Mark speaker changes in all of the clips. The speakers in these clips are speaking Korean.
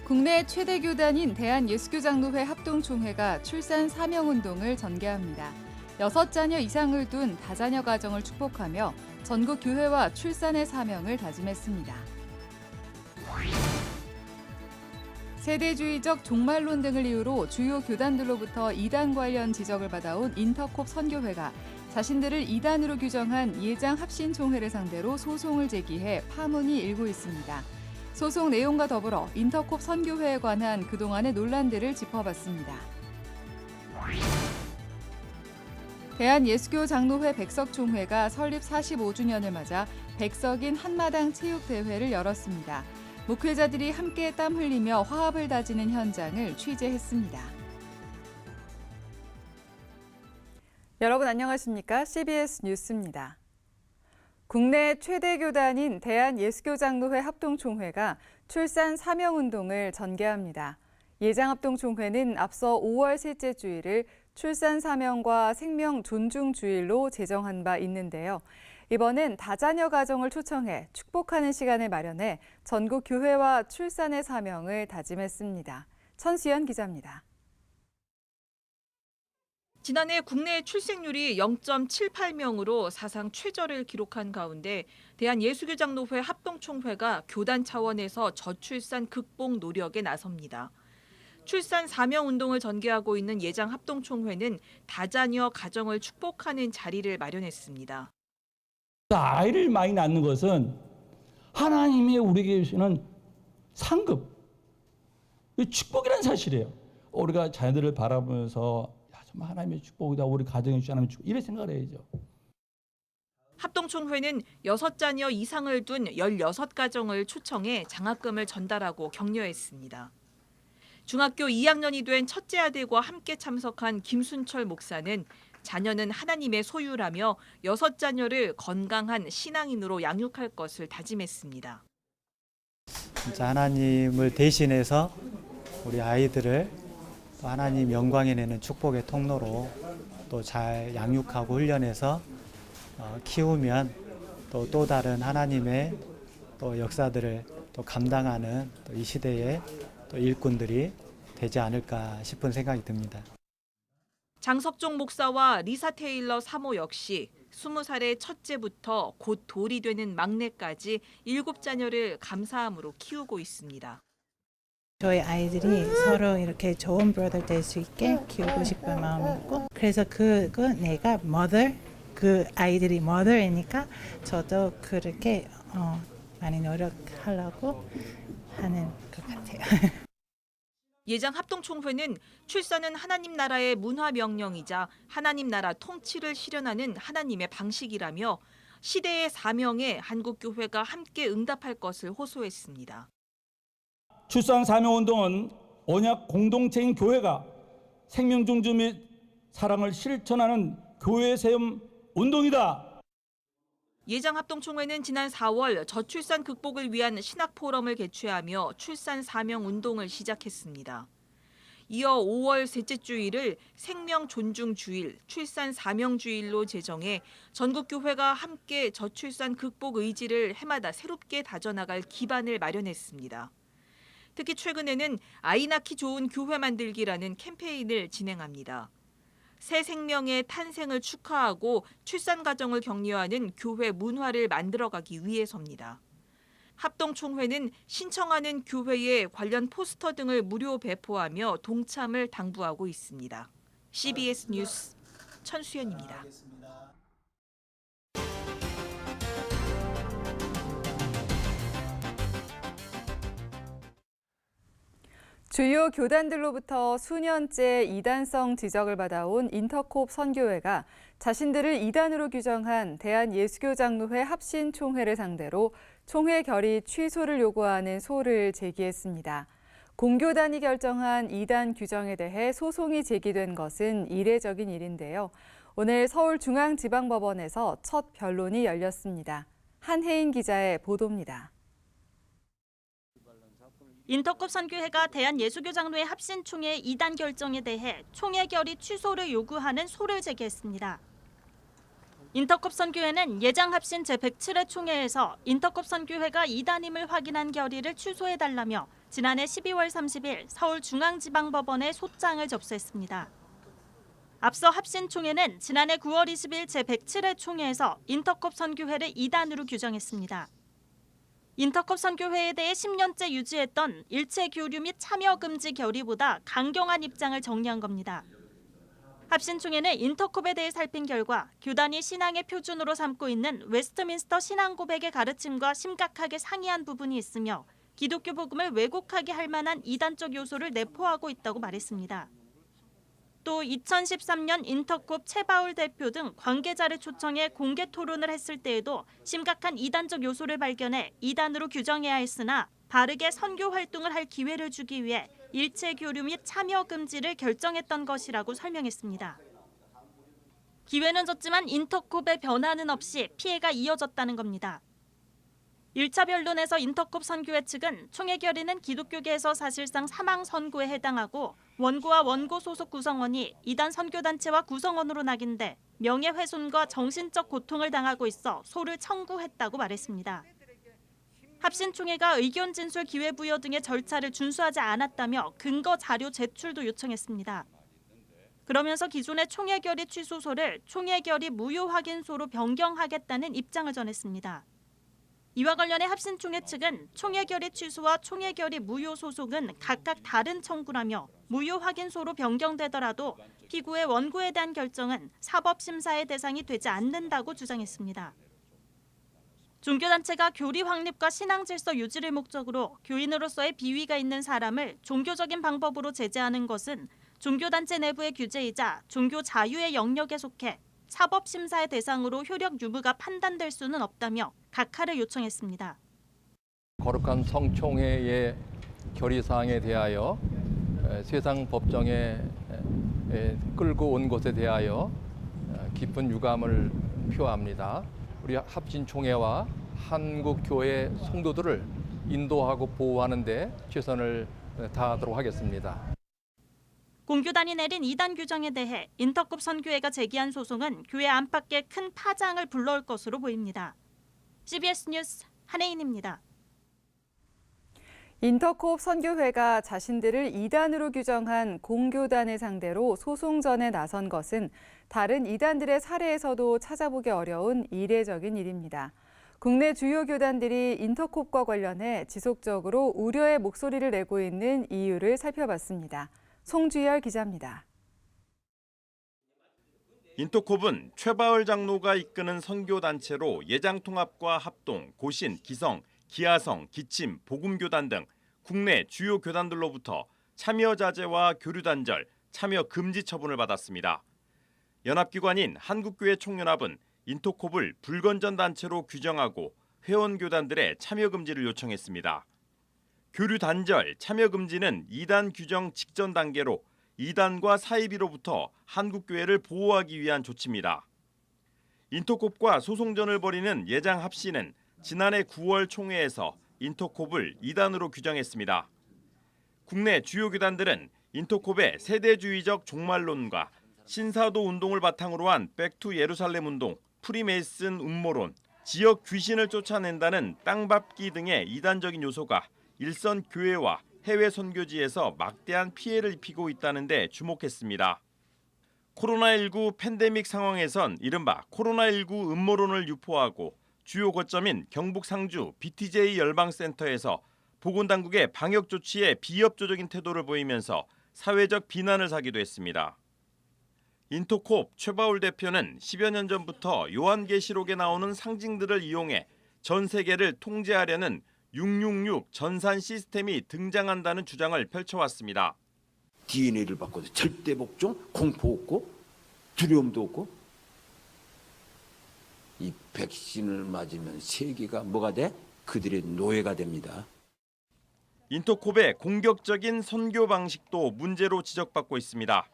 Speaker 1: 국내 최대 교단인 대한예수교장로회 합동총회가 출산 사명운동을 전개합니다. 6자녀 이상을 둔 다자녀 가정을 축복하며 전국 교회와 출산의 사명을 다짐했습니다. 세대주의적 종말론 등을 이유로 주요 교단들로부터 이단 관련 지적을 받아온 인터콥 선교회가 자신들을 이단으로 규정한 예장 합신총회를 상대로 소송을 제기해 파문이 일고 있습니다. 소송 내용과 더불어 인터콥 선교회에 관한 그동안의 논란들을 짚어봤습니다. 대한예수교 장로회 백석총회가 설립 45주년을 맞아 백석인 한마당 체육대회를 열었습니다. 목회자들이 함께 땀 흘리며 화합을 다지는 현장을 취재했습니다. 여러분 안녕하십니까? CBS 뉴스입니다. 국내 최대 교단인 대한예수교장로회 합동총회가 출산 사명운동을 전개합니다. 예장합동총회는 앞서 5월 셋째 주일을 출산 사명과 생명 존중 주일로 제정한 바 있는데요. 이번엔 다자녀 가정을 초청해 축복하는 시간을 마련해 전국 교회와 출산의 사명을 다짐했습니다. 천수연 기자입니다.
Speaker 2: 지난해 국내 출생률이 0.78명으로 사상 최저를 기록한 가운데 대한예수교장로회 합동총회가 교단 차원에서 저출산 극복 노력에 나섭니다. 출산 사명운동을 전개하고 있는 예장합동총회는 다자녀 가정을 축복하는 자리를 마련했습니다.
Speaker 3: 아이를 많이 낳는 것은 하나님의 우리에게 주시는 상급, 축복이라는 사실이에요. 우리가 자녀들을 바라보면서 정말 하나님의 축복이다, 우리 가정에 주신 하나님의 축복, 이렇게 생각을 해야죠.
Speaker 2: 합동총회는 6자녀 이상을 둔 16가정을 초청해 장학금을 전달하고 격려했습니다. 중학교 2학년이 된 첫째 아들과 함께 참석한 김순철 목사는 자녀는 하나님의 소유라며 6자녀를 건강한 신앙인으로 양육할 것을 다짐했습니다.
Speaker 4: 진짜 하나님을 대신해서 우리 아이들을 또 하나님 영광에 내는 축복의 통로로 또 잘 양육하고 훈련해서 키우면 또 다른 하나님의 또 역사들을 또 감당하는 또 이 시대의 또 일꾼들이 되지 않을까 싶은 생각이 듭니다.
Speaker 2: 장석종 목사와 리사 테일러 사모 역시 20살의 첫째부터 곧 돌이 되는 막내까지 7자녀를 감사함으로 키우고 있습니다.
Speaker 5: 저희 아이들이 서로 이렇게 좋은 브로더 될 수 있게 키우고 싶은 마음이 있고, 그래서 내가 mother, 그 아이들이 mother이니까 저도 그렇게 많이 노력하려고 하는 것 같아요.
Speaker 2: 예장합동총회는 출산은 하나님 나라의 문화 명령이자 하나님 나라 통치를 실현하는 하나님의 방식이라며 시대의 사명에 한국교회가 함께 응답할 것을 호소했습니다.
Speaker 3: 출산 사명운동은 언약 공동체인 교회가 생명 존중 및 사랑을 실천하는 교회 세움 운동이다.
Speaker 2: 예장합동총회는 지난 4월 저출산 극복을 위한 신학포럼을 개최하며 출산 사명 운동을 시작했습니다. 이어 5월 셋째 주일을 생명 존중 주일, 출산 사명 주일로 제정해 전국 교회가 함께 저출산 극복 의지를 해마다 새롭게 다져나갈 기반을 마련했습니다. 특히 최근에는 아이 낳기 좋은 교회 만들기라는 캠페인을 진행합니다. 새 생명의 탄생을 축하하고 출산 과정을 격려하는 교회 문화를 만들어가기 위해서입니다. 합동총회는 신청하는 교회에 관련 포스터 등을 무료 배포하며 동참을 당부하고 있습니다. CBS 뉴스 천수연입니다.
Speaker 1: 주요 교단들로부터 수년째 이단성 지적을 받아온 인터콥 선교회가 자신들을 이단으로 규정한 대한예수교장로회 합신총회를 상대로 총회 결의 취소를 요구하는 소를 제기했습니다. 공교단이 결정한 이단 규정에 대해 소송이 제기된 것은 이례적인 일인데요. 오늘 서울중앙지방법원에서 첫 변론이 열렸습니다. 한혜인 기자의 보도입니다.
Speaker 6: 인터콥 선교회가 대한예수교장로회 합신총회 이단 결정에 대해 총회 결의 취소를 요구하는 소를 제기했습니다. 인터콥 선교회는 예장합신 제107회 총회에서 인터콥 선교회가 이단임을 확인한 결의를 취소해달라며 지난해 12월 30일 서울중앙지방법원에 소장을 접수했습니다. 앞서 합신총회는 지난해 9월 20일 제107회 총회에서 인터콥 선교회를 이단으로 규정했습니다. 인터콥 선교회에 대해 10년째 유지했던 일체 교류 및 참여 금지 결의보다 강경한 입장을 정리한 겁니다. 합신총회는 인터콥에 대해 살핀 결과 교단이 신앙의 표준으로 삼고 있는 웨스트민스터 신앙 고백의 가르침과 심각하게 상이한 부분이 있으며 기독교 복음을 왜곡하게 할 만한 이단적 요소를 내포하고 있다고 말했습니다. 또 2013년 인터콥 최바울 대표 등 관계자를 초청해 공개 토론을 했을 때에도 심각한 이단적 요소를 발견해 이단으로 규정해야 했으나 바르게 선교 활동을 할 기회를 주기 위해 일체 교류 및 참여 금지를 결정했던 것이라고 설명했습니다. 기회는 줬지만 인터콥의 변화는 없이 피해가 이어졌다는 겁니다. 1차 변론에서 인터콥 선교회 측은 총회 결의는 기독교계에서 사실상 사망 선고에 해당하고 원고와 원고 소속 구성원이 이단 선교단체와 구성원으로 낙인돼 명예훼손과 정신적 고통을 당하고 있어 소를 청구했다고 말했습니다. 합신총회가 의견 진술 기회 부여 등의 절차를 준수하지 않았다며 근거 자료 제출도 요청했습니다. 그러면서 기존의 총회 결의 취소소를 총회 결의 무효 확인소로 변경하겠다는 입장을 전했습니다. 이와 관련해 합신총회 측은 총회 결의 취소와 총회 결의 무효 소속은 각각 다른 청구라며 무효 확인소로 변경되더라도 피고의 원고에 대한 결정은 사법심사의 대상이 되지 않는다고 주장했습니다. 종교단체가 교리 확립과 신앙 질서 유지를 목적으로 교인으로서의 비위가 있는 사람을 종교적인 방법으로 제재하는 것은 종교단체 내부의 규제이자 종교 자유의 영역에 속해 사법심사의 대상으로 효력 유무가 판단될 수는 없다며 각하를 요청했습니다.
Speaker 7: 거룩한 성총회의 결의사항에 대하여 세상 법정에 끌고 온 것에 대하여 깊은 유감을 표합니다. 우리 합신총회와 한국교회 성도들을 인도하고 보호하는 데 최선을 다하도록 하겠습니다.
Speaker 6: 공교단이 내린 이단 규정에 대해 인터콥 선교회가 제기한 소송은 교회 안팎에 큰 파장을 불러올 것으로 보입니다. CBS 뉴스 한혜인입니다.
Speaker 1: 인터콥 선교회가 자신들을 이단으로 규정한 공교단을 상대로 소송전에 나선 것은 다른 이단들의 사례에서도 찾아보기 어려운 이례적인 일입니다. 국내 주요 교단들이 인터콥과 관련해 지속적으로 우려의 목소리를 내고 있는 이유를 살펴봤습니다. 송주열 기자입니다.
Speaker 8: 인터콥은 최바울 장로가 이끄는 선교단체로 예장통합과 합동, 고신, 기성, 기아성, 기침, 복음교단 등 국내 주요 교단들로부터 참여 자제와 교류 단절, 참여 금지 처분을 받았습니다. 연합기관인 한국교회 총연합은 인터콥을 불건전 단체로 규정하고 회원 교단들의 참여 금지를 요청했습니다. 교류 단절, 참여 금지는 이단 규정 직전 단계로 이단과 사이비로부터 한국교회를 보호하기 위한 조치입니다. 인터콥과 소송전을 벌이는 예장 합신은 지난해 9월 총회에서 인터콥을 이단으로 규정했습니다. 국내 주요 교단들은 인터콥의 세대주의적 종말론과 신사도 운동을 바탕으로 한 백투 예루살렘 운동, 프리메이슨 음모론, 지역 귀신을 쫓아낸다는 땅밟기 등의 이단적인 요소가 일선 교회와 해외 선교지에서 막대한 피해를 입히고 있다는 데 주목했습니다. 코로나19 팬데믹 상황에선 이른바 코로나19 음모론을 유포하고 주요 거점인 경북 상주 BTJ 열방센터에서 보건당국의 방역 조치에 비협조적인 태도를 보이면서 사회적 비난을 사기도 했습니다. 인터콥 최바울 대표는 10여 년 전부터 요한계시록에 나오는 상징들을 이용해 전 세계를 통제하려는 666 전산 시스템이 등장한다는 주장을 펼쳐왔습니다.
Speaker 9: DNA를 바꿔서 절대 복종, 공포 없고 두려움도 없고 이 백신을 맞으면 세계가 뭐가 돼? 그들의 노예가 됩니다.
Speaker 8: 인터콥의 공격적인 선교 방식도 문제로 지적받고 있습니다.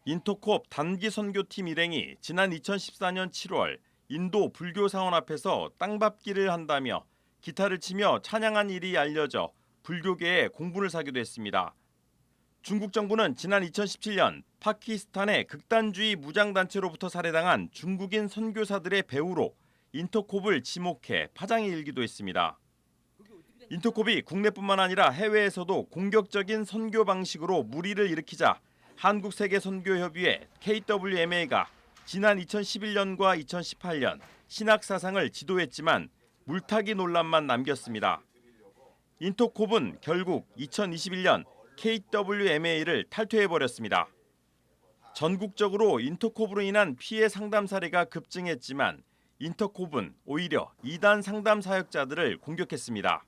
Speaker 8: 인터콥 단기 선교팀 일행이 지난 2014년 7월 인도 불교 사원 앞에서 땅밟기를 한다며 기타를 치며 찬양한 일이 알려져 불교계에 공분을 사기도 했습니다. 중국 정부는 지난 2017년 파키스탄의 극단주의 무장단체로부터 살해당한 중국인 선교사들의 배우로 인터콥을 지목해 파장이 일기도 했습니다. 인터콥이 국내뿐만 아니라 해외에서도 공격적인 선교 방식으로 물의를 일으키자 한국세계선교협의회 KWMA가 지난 2011년과 2018년 신학사상을 지도했지만 물타기 논란만 남겼습니다. 인터콥은 결국 2021년 KWMA를 탈퇴해버렸습니다. 전국적으로 인터콥으로 인한 피해 상담 사례가 급증했지만 인터콥은 오히려 이단 상담 사역자들을 공격했습니다.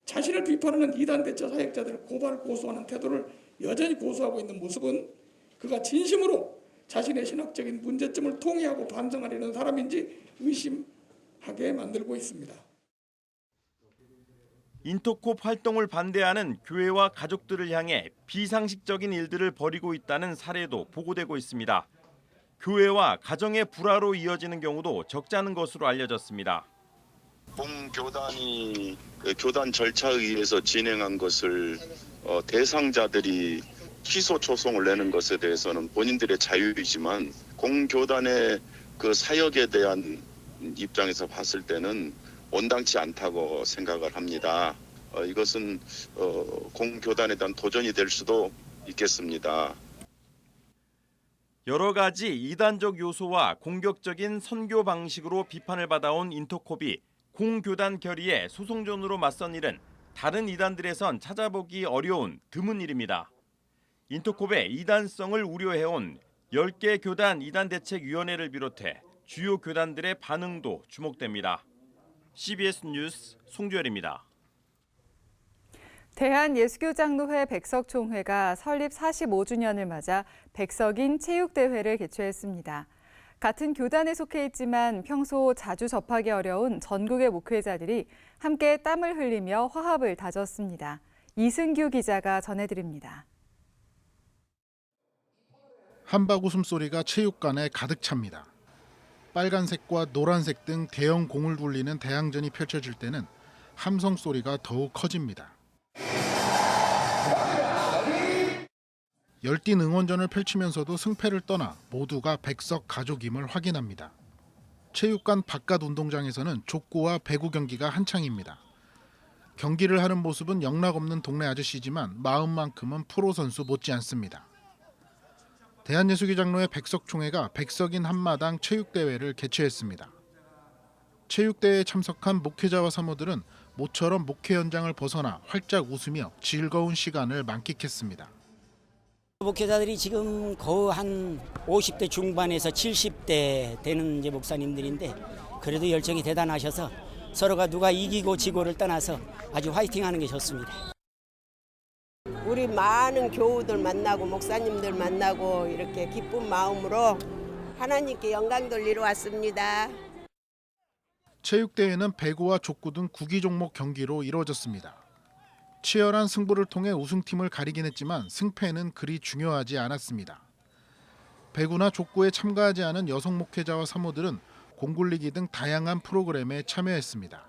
Speaker 10: 자신을 비판하는 이단 대처 사역자들을 고소하는 태도를 여전히 고수하고 있는 모습은 그가 진심으로 자신의 신학적인 문제점을 통회하고 반성하려는 사람인지 의심하게 만들고 있습니다.
Speaker 8: 인터콥 활동을 반대하는 교회와 가족들을 향해 비상식적인 일들을 벌이고 있다는 사례도 보고되고 있습니다. 교회와 가정의 불화로 이어지는 경우도 적지 않은 것으로 알려졌습니다.
Speaker 11: 공교단이 교단 절차에 의해서 진행한 것을 대상자들이 취소 초송을 내는 것에 대해서는 본인들의 자유이지만 공교단의 그 사역에 대한 입장에서 봤을 때는 온당치 않다고 생각을 합니다. 이것은 공교단에 대한 도전이 될 수도 있겠습니다.
Speaker 8: 여러 가지 이단적 요소와 공격적인 선교 방식으로 비판을 받아온 인터콥이 공교단 결의에 소송전으로 맞선 일은 다른 이단들에선 찾아보기 어려운 드문 일입니다. 인터콥의 이단성을 우려해온 10개 교단 이단대책위원회를 비롯해 주요 교단들의 반응도 주목됩니다. CBS 뉴스 송주열입니다.
Speaker 1: 대한예수교장로회 백석총회가 설립 45주년을 맞아 백석인 체육대회를 개최했습니다. 같은 교단에 속해 있지만 평소 자주 접하기 어려운 전국의 목회자들이 함께 땀을 흘리며 화합을 다졌습니다. 이승규 기자가 전해드립니다.
Speaker 12: 한박 웃음소리가 체육관에 가득 찹니다. 빨간색과 노란색 등 대형 공을 굴리는 대항전이 펼쳐질 때는 함성 소리가 더욱 커집니다. 열띤 응원전을 펼치면서도 승패를 떠나 모두가 백석 가족임을 확인합니다. 체육관 바깥 운동장에서는 족구와 배구 경기가 한창입니다. 경기를 하는 모습은 영락없는 동네 아저씨지만 마음만큼은 프로 선수 못지않습니다. 대한예수교장로회 백석총회가 백석인 한마당 체육대회를 개최했습니다. 체육대회에 참석한 목회자와 사모들은 모처럼 목회 현장을 벗어나 활짝 웃으며 즐거운 시간을 만끽했습니다.
Speaker 13: 목회자들이 지금 거의 한 50대 중반에서 70대 되는 이제 목사님들인데 그래도 열정이 대단하셔서 서로가 누가 이기고 지고를 떠나서 아주 화이팅하는 게 좋습니다.
Speaker 14: 우리 많은 교우들 만나고 목사님들 만나고 이렇게 기쁜 마음으로 하나님께 영광 돌리러 왔습니다.
Speaker 12: 체육대회는 배구와 족구 등 구기 종목 경기로 이루어졌습니다. 치열한 승부를 통해 우승팀을 가리긴 했지만 승패는 그리 중요하지 않았습니다. 배구나 족구에 참가하지 않은 여성 목회자와 사모들은 공굴리기 등 다양한 프로그램에 참여했습니다.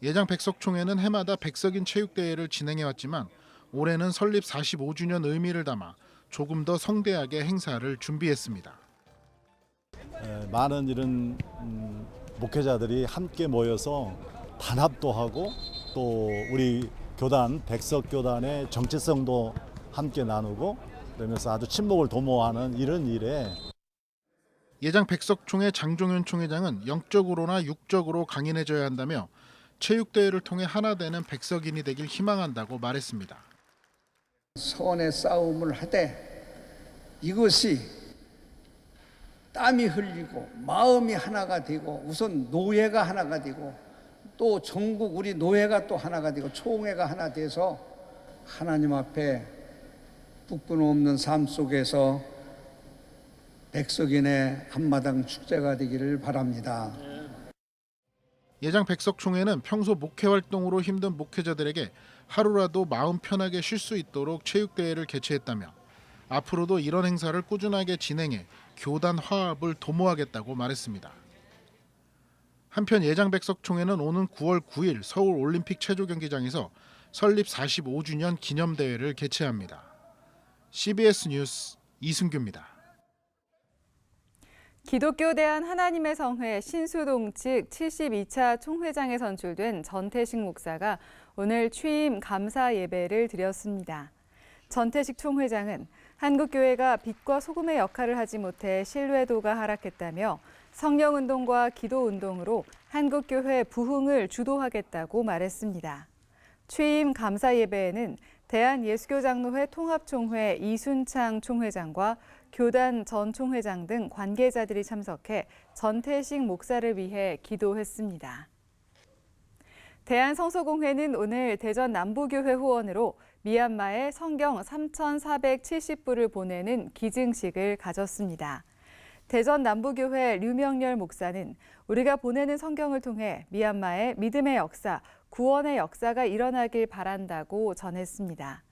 Speaker 12: 예장 백석총회는 해마다 백석인 체육대회를 진행해왔지만 올해는 설립 45주년 의미를 담아 조금 더 성대하게 행사를 준비했습니다.
Speaker 15: 많은 이런 목회자들이 함께 모여서 단합도 하고 또 우리 교단 백석교단의 정체성도 함께 나누고 그러면서 아주 친목을 도모하는 이런 일에
Speaker 12: 예장 백석총회 장종현 총회장은 영적으로나 육적으로 강인해져야 한다며 체육대회를 통해 하나 되는 백석인이 되길 희망한다고 말했습니다.
Speaker 10: 선의 싸움을 하되 이것이 땀이 흘리고 마음이 하나가 되고 우선 노예가 하나가 되고 또 전국 우리 노예가 또 하나가 되고 총회가 하나 돼서 하나님 앞에 북분 없는 삶 속에서 백석인의 한마당 축제가 되기를 바랍니다.
Speaker 12: 예장 백석총회는 평소 목회 활동으로 힘든 목회자들에게 하루라도 마음 편하게 쉴 수 있도록 체육대회를 개최했다며 앞으로도 이런 행사를 꾸준하게 진행해 교단 화합을 도모하겠다고 말했습니다. 한편 예장 백석총회는 오는 9월 9일 서울 올림픽 체조경기장에서 설립 45주년 기념대회를 개최합니다. CBS 뉴스 이승규입니다.
Speaker 1: 기독교 대한 하나님의 성회 신수동 측 72차 총회장에 선출된 전태식 목사가 오늘 취임 감사 예배를 드렸습니다. 전태식 총회장은 한국교회가 빛과 소금의 역할을 하지 못해 신뢰도가 하락했다며 성령운동과 기도운동으로 한국교회 부흥을 주도하겠다고 말했습니다. 취임 감사 예배에는 대한예수교장로회 통합총회 이순창 총회장과 교단 전 총회장 등 관계자들이 참석해 전태식 목사를 위해 기도했습니다. 대한성서공회는 오늘 대전 남부교회 후원으로 미얀마에 성경 3,470부를 보내는 기증식을 가졌습니다. 대전 남부교회 류명렬 목사는 우리가 보내는 성경을 통해 미얀마의 믿음의 역사, 구원의 역사가 일어나길 바란다고 전했습니다.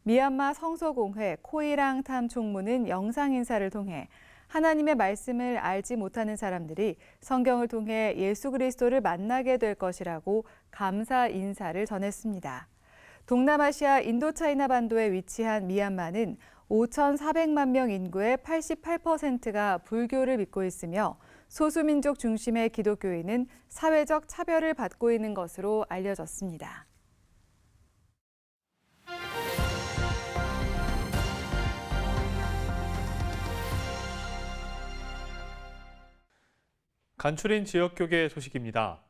Speaker 1: 미얀마 성서공회 코이랑탐 총무는 영상 인사를 통해 하나님의 말씀을 알지 못하는 사람들이 성경을 통해 예수 그리스도를 만나게 될 것이라고 감사 인사를 전했습니다. 동남아시아 인도차이나 반도에 위치한 미얀마는 5,400만 명 인구의 88%가 불교를 믿고 있으며 소수민족 중심의 기독교인은 사회적 차별을 받고 있는 것으로 알려졌습니다.
Speaker 16: 간추린 지역교계 소식입니다.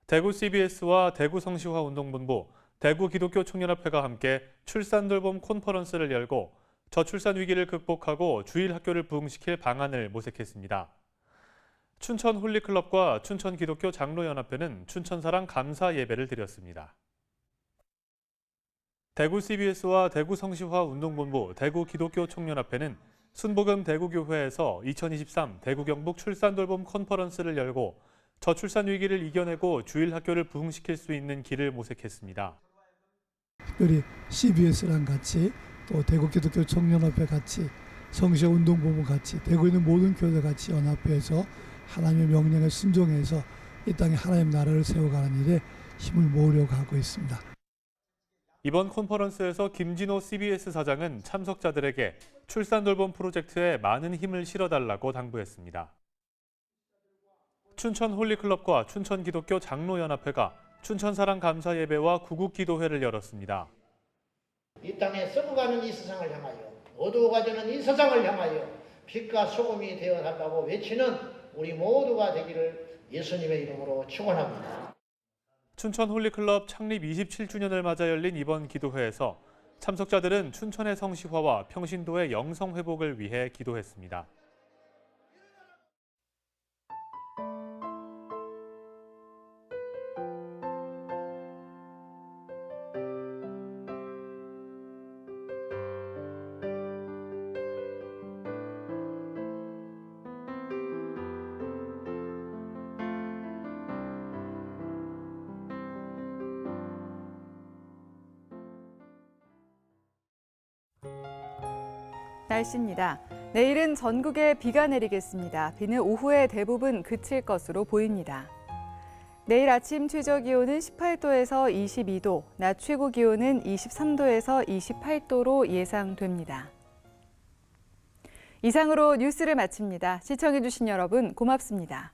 Speaker 16: 대구 CBS와 대구 성시화운동본부, 대구 기독교 총연합회가 함께 출산돌봄 콘퍼런스를 열고 저출산 위기를 극복하고 주일 학교를 부흥시킬 방안을 모색했습니다. 춘천 홀리클럽과 춘천 기독교 장로연합회는 춘천사랑 감사 예배를 드렸습니다. 대구 CBS와 대구 성시화운동본부, 대구 기독교 총연합회는 순복음 대구교회에서 2023 대구 경북 출산돌봄 컨퍼런스를 열고 저출산 위기를 이겨내고 주일 학교를 부흥시킬 수 있는 길을 모색했습니다.
Speaker 17: 특별히 CBS랑 같이 또 대구 기독교 총연합회 같이 성시화운동본부 같이 대구에 있는 모든 교회들 같이 연합해서 하나님의 명령에 순종해서 이 땅에 하나님 나라를 세워가는 일에 힘을 모으려고 하고 있습니다.
Speaker 16: 이번 컨퍼런스에서 김진호 CBS 사장은 참석자들에게 출산돌봄 프로젝트에 많은 힘을 실어달라고 당부했습니다. 춘천 홀리클럽과 춘천 기독교 장로연합회가 춘천사랑 감사예배와 구국기도회를 열었습니다.
Speaker 18: 이 땅에 썩어가는 이 세상을 향하여 어두워가 되는 이 세상을 향하여 빛과 소금이 되어달라고 외치는 우리 모두가 되기를 예수님의 이름으로 축원합니다.
Speaker 16: 춘천 홀리클럽 창립 27주년을 맞아 열린 이번 기도회에서 참석자들은 춘천의 성시화와 평신도의 영성 회복을 위해 기도했습니다.
Speaker 1: 날씨입니다. 내일은 전국에 비가 내리겠습니다. 비는 오후에 대부분 그칠 것으로 보입니다. 내일 아침 최저 기온은 18도에서 22도, 낮 최고 기온은 23도에서 28도로 예상됩니다. 이상으로 뉴스를 마칩니다. 시청해주신 여러분 고맙습니다.